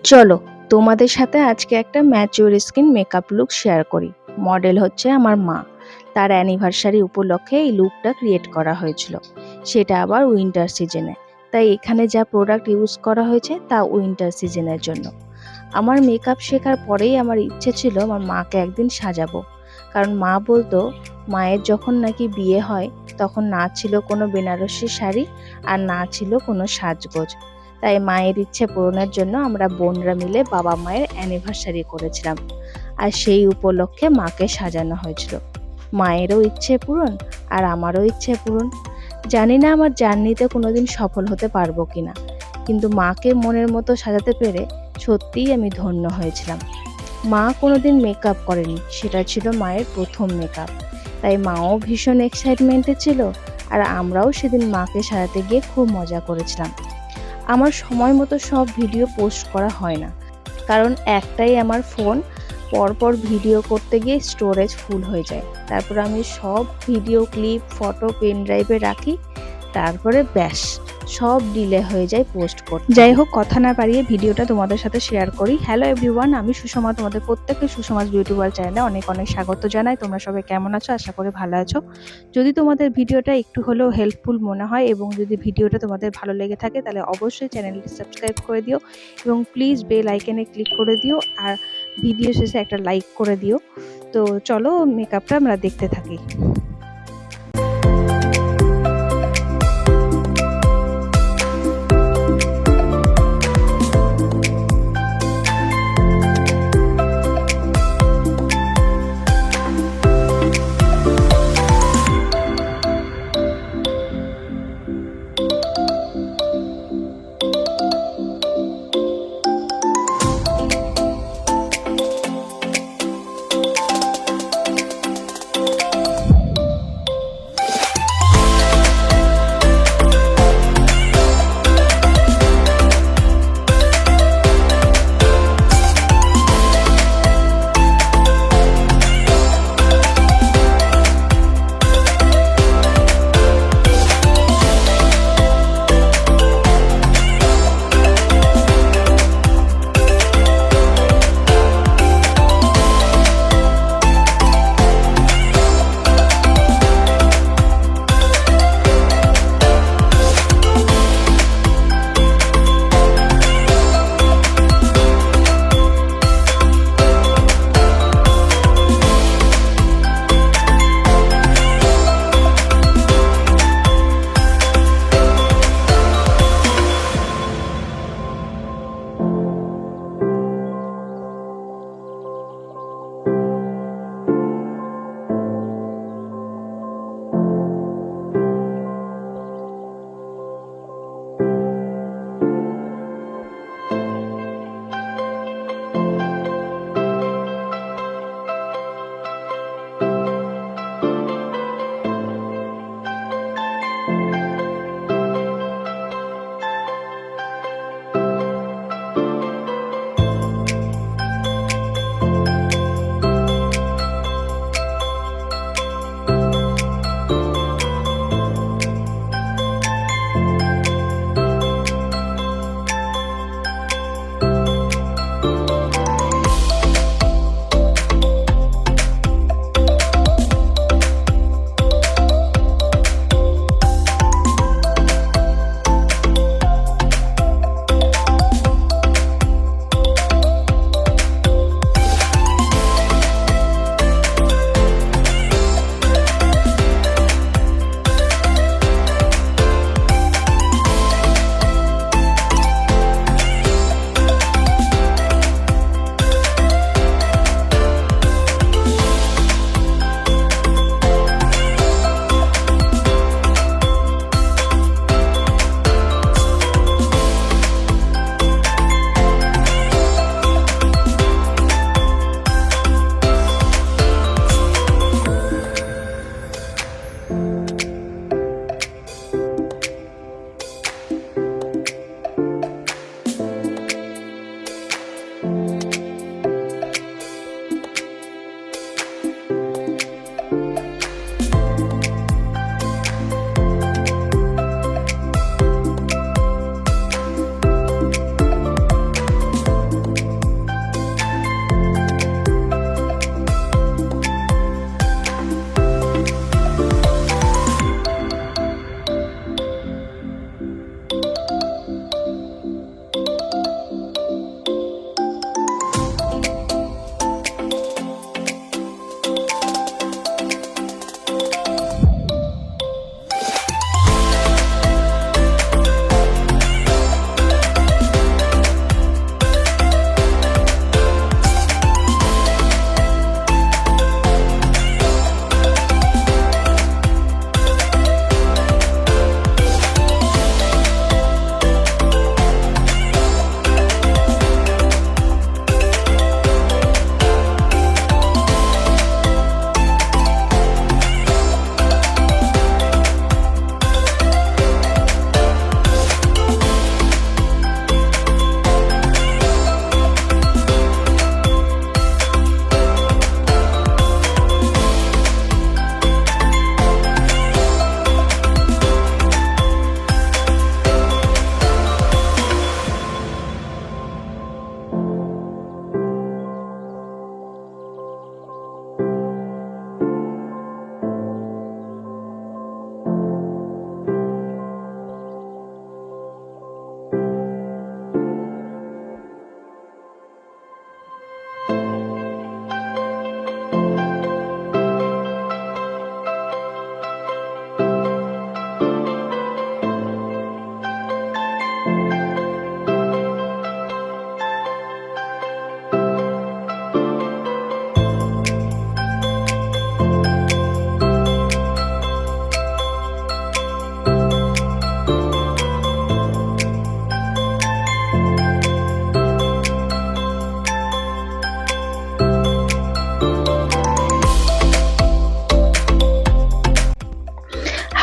চলো তোমাদের সাথে আজকে একটা mature skin makeup look share করি। মডেল হচ্ছে আমার মা। তার অ্যানিভার্সারি উপলক্ষে এই লুকটা ক্রিয়েট করা হয়েছিল, সেটা আবার উইন্টার সিজনে। তাই এখানে যা প্রোডাক্ট ইউজ করা হয়েছে তা উইন্টার সিজনের জন্য। আমার মেকআপ শেখার পরেই আমার ইচ্ছে ছিল আমার মাকে একদিন সাজাবো, কারণ মা বলতো মায়ের যখন নাকি বিয়ে হয় তখন না ছিল কোনো বেনারসি শাড়ি আর না ছিল কোনো সাজগোজ। তাই মায়ের ইচ্ছে পূরণের জন্য আমরা বোনরা মিলে বাবা মায়ের অ্যানিভার্সারি করেছিলাম, আর সেই উপলক্ষে মাকে সাজানো হয়েছিল। মায়েরও ইচ্ছে পূরণ আর আমারও ইচ্ছে পূরণ। জানি না আমার জার্নিতে কোনোদিন সফল হতে পারবো কিনা, কিন্তু মাকে মনের মতো সাজাতে পেরে সত্যিই আমি ধন্য হয়েছিলাম। মা কোনোদিন মেকআপ করেনি, সেটা ছিল মায়ের প্রথম মেকআপ। তাই মাও ভীষণ এক্সাইটমেন্টে ছিল, আর আমরাও সেদিন মাকে সাজাতে গিয়ে খুব মজা করেছিলাম। আমার সময় মতো সব ভিডিও পোস্ট করা হয় না, কারণ একটাই আমার ফোন, পরপর ভিডিও করতে গিয়ে স্টোরেজ ফুল হয়ে যায়। তারপর আমি সব ভিডিও ক্লিপ ফটো পেন ড্রাইভে রাখি, তারপরে ব্যাস সব ডিলে হয়ে যায় পোস্ট করতে। যাই হোক, কথা না বাড়িয়ে ভিডিওটা তোমাদের সাথে শেয়ার করি। হ্যালো এভরিওয়ান, আমি সুষমা, তোমাদের প্রত্যেককে সুষমাস বিউটি ওয়ার্ল্ড চ্যানেলে অনেক অনেক স্বাগত জানাই। তোমরা সবাই কেমন আছো? আশা করি ভালো আছো। যদি তোমাদের ভিডিওটা একটু হলেও হেল্পফুল মনে হয় এবং যদি ভিডিওটা তোমাদের ভালো লেগে থাকে তাহলে অবশ্যই চ্যানেলটি সাবস্ক্রাইব করে দিও এবং প্লিজ বেল আইকনে ক্লিক করে দিও, আর ভিডিও শেষে একটা লাইক করে দিও। তো চলো মেকআপটা আমরা দেখতে থাকি।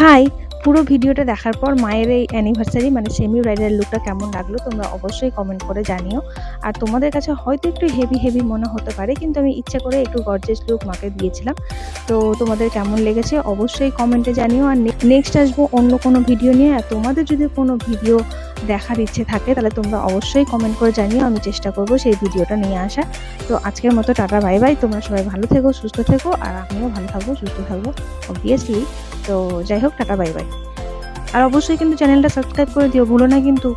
হাই, পুরো ভিডিওটা দেখার পর মায়ের এই অ্যানিভার্সারি মানে সেমি ব্রাইডাল লুকটা কেমন লাগলো তোমরা অবশ্যই কমেন্ট করে জানিও। আর তোমাদের কাছে হয়তো একটু হেভি মনে হতে পারে, কিন্তু আমি ইচ্ছে করে একটু গর্জিয়াস লুক মাকে দিয়েছিলাম। তো তোমাদের কেমন লেগেছে অবশ্যই কমেন্টে জানিও। আর নেক্সট আসবো অন্য কোনো ভিডিও নিয়ে। আর তোমাদের যদি কোনো ভিডিও দেখার ইচ্ছে থাকে তাহলে তোমরা অবশ্যই কমেন্ট করে জানিও, আমি চেষ্টা করব সেই ভিডিওটা নিয়ে আসা। তো আজকের মতো টাটা বাই বাই। তোমরা সবাই ভালো থেকো, সুস্থ থেকো, আর আমিও ভালো থাকবো, সুস্থ থাকবো অবভিয়াসলি। তো যাই হোক, টাটা বাই বাই। আর অবশ্যই কিন্তু চ্যানেলটা সাবস্ক্রাইব করে দিও, ভুলো না কিন্তু।